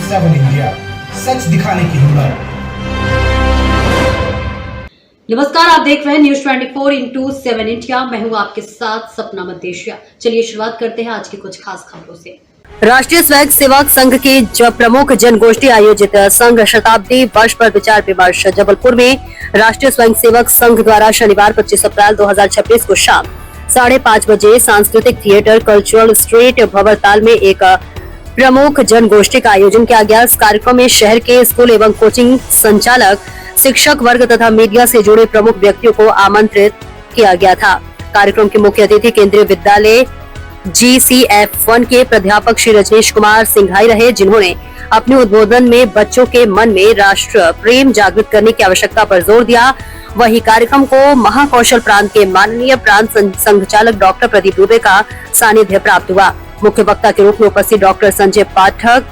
7 India, सच दिखाने की हिम्मत। नमस्कार, आप देख रहे हैं न्यूज 24/7 इंडिया। मैं हूं आपके साथ सपना मदेशिया। चलिए शुरुआत करते हैं आज की कुछ खास खबरों से। राष्ट्रीय स्वयं सेवक संघ की प्रमुख जनगोष्ठी आयोजित संघ शताब्दी वर्ष पर विचार विमर्श। जबलपुर में राष्ट्रीय स्वयं सेवक संघ द्वारा शनिवार 25 अप्रैल 2026 को शाम 5:30 बजे सांस्कृतिक थिएटर कल्चरल स्ट्रीट भंवरताल में एक प्रमुख जनगोष्ठी का आयोजन किया गया। इस कार्यक्रम में शहर के स्कूल एवं कोचिंग संचालक, शिक्षक वर्ग तथा मीडिया से जुड़े प्रमुख व्यक्तियों को आमंत्रित किया गया था। कार्यक्रम के मुख्य अतिथि केंद्रीय विद्यालय GCF1 के प्राध्यापक श्री रजनीश कुमार सिंघाई रहे, जिन्होंने अपने उद्बोधन में बच्चों के मन में राष्ट्र प्रेम जागृत करने की आवश्यकता पर जोर दिया। वही कार्यक्रम को महाकौशल प्रांत के माननीय प्रांत संघचालक डॉक्टर प्रदीप दुबे का सानिध्य प्राप्त हुआ। मुख्य वक्ता के रूप में उपस्थित डॉक्टर संजय पाठक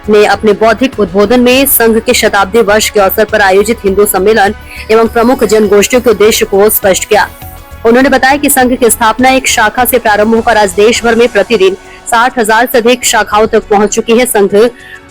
ने अपने बौद्धिक उद्बोधन में संघ के शताब्दी वर्ष के अवसर पर आयोजित हिंदू सम्मेलन एवं प्रमुख जनगोष्ठियों के उद्देश्य को स्पष्ट किया। उन्होंने बताया कि संघ की स्थापना एक शाखा से प्रारंभ होकर आज देश भर में प्रतिदिन 60,000 से अधिक शाखाओं तक पहुंच चुकी है। संघ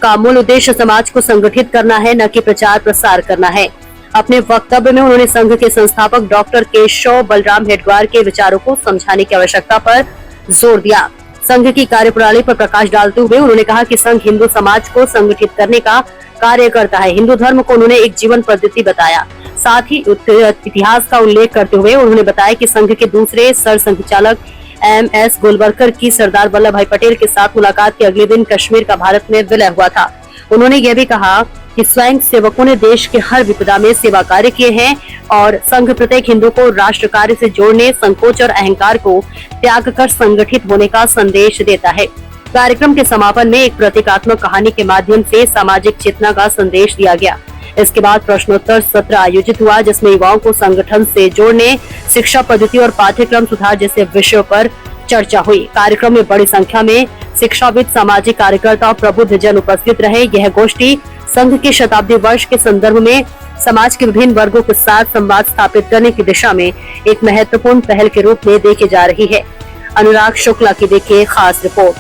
का मूल उद्देश्य समाज को संगठित करना है, न कि प्रचार प्रसार करना है। अपने वक्तव्य में उन्होंने संघ के संस्थापक डॉक्टर केशव बलराम हेडगेवार के विचारों को समझाने की आवश्यकता पर जोर दिया। संघ की कार्यप्रणाली पर प्रकाश डालते हुए उन्होंने कहा कि संघ हिंदू समाज को संगठित करने का कार्य करता है। हिंदू धर्म को उन्होंने एक जीवन पद्धति बताया। साथ ही इतिहास का उल्लेख करते हुए उन्होंने बताया कि संघ के दूसरे सर संघचालक MS गोलवलकर की सरदार वल्लभ भाई पटेल के साथ मुलाकात के अगले दिन कश्मीर का भारत में विलय हुआ था। उन्होंने यह भी कहा कि स्वयं सेवकों ने देश के हर विपदा में सेवा कार्य किए हैं और संघ प्रत्येक हिंदू को राष्ट्र कार्य से जोड़ने, संकोच और अहंकार को त्याग कर संगठित होने का संदेश देता है। कार्यक्रम के समापन में एक प्रतीकात्मक कहानी के माध्यम से सामाजिक चेतना का संदेश दिया गया। इसके बाद प्रश्नोत्तर सत्र आयोजित हुआ, जिसमें युवाओं को संगठन से जोड़ने, शिक्षा पद्धति और पाठ्यक्रम सुधार जैसे विषयों पर चर्चा हुई। कार्यक्रम में बड़ी संख्या में शिक्षाविद, सामाजिक कार्यकर्ता और प्रबुद्ध जन उपस्थित रहे। यह गोष्ठी संघ के शताब्दी वर्ष के संदर्भ में समाज के विभिन्न वर्गों के साथ संवाद स्थापित करने की दिशा में एक महत्वपूर्ण पहल के रूप में देखी जा रही है। अनुराग शुक्ला की देखिए खास रिपोर्ट।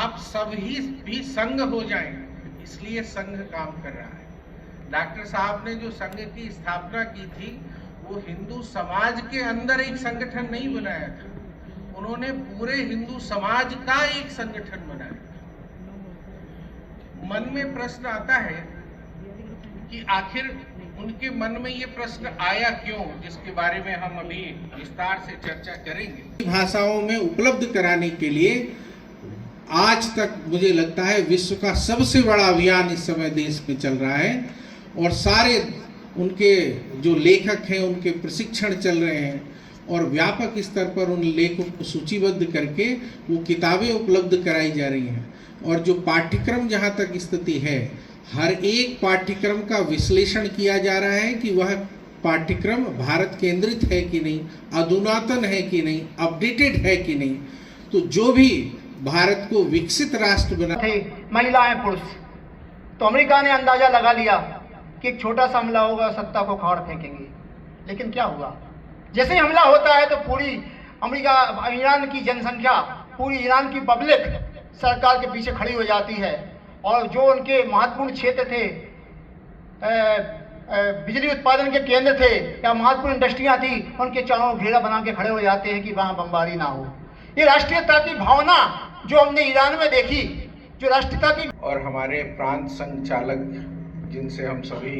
आप सभी भी संघ हो जाएं, इसलिए संघ काम कर रहा है। डॉक्टर साहब ने जो संघ की स्थापना की थी, वो हिंदू समाज के अंदर एक संगठन नहीं बनाया था, उन्होंने पूरे हिंदू समाज का एक संगठन बनाया। मन में प्रश्न आता है कि आखिर उनके मन में ये प्रश्न आया क्यों, जिसके बारे में हम अभी विस्तार से चर्चा करेंगे। भाषाओं में उपलब्ध कराने के लिए आज तक मुझे लगता है विश्व का सबसे बड़ा अभियान इस समय देश में चल रहा है और सारे उनके जो लेखक हैं उनके प्रशिक्षण चल रहे हैं और व्यापक स्तर पर उन लेखों को सूचीबद्ध करके वो किताबें उपलब्ध कराई जा रही हैं। और जो पाठ्यक्रम जहाँ तक स्थिति है, हर एक पाठ्यक्रम का विश्लेषण किया जा रहा है कि वह पाठ्यक्रम भारत केंद्रित है कि नहीं, अधुनातन है कि नहीं, अपडेटेड है कि नहीं। तो जो भी भारत को विकसित राष्ट्र बना थे महिलाएं पुरुष, तो अमेरिका ने अंदाजा लगा लिया कि एक छोटा सा हमला होगा, सत्ता को खाड़ फेंकेंगे। लेकिन क्या हुआ? जैसे ही हमला होता है तो पूरी ईरान की जनसंख्या, पूरी ईरान की पब्लिक सरकार के पीछे खड़ी हो जाती है और जो उनके महत्वपूर्ण क्षेत्र थे, बिजली उत्पादन के केंद्र थे या महत्वपूर्ण इंडस्ट्रियां थी, उनके चारों घेरा बना के खड़े हो जाते हैं कि वहां बमबारी ना हो। ये राष्ट्रीयता की भावना जो हमने ईरान में देखी, जो राष्ट्रीयता की, और हमारे प्रांत संघ चालक जिनसे हम सभी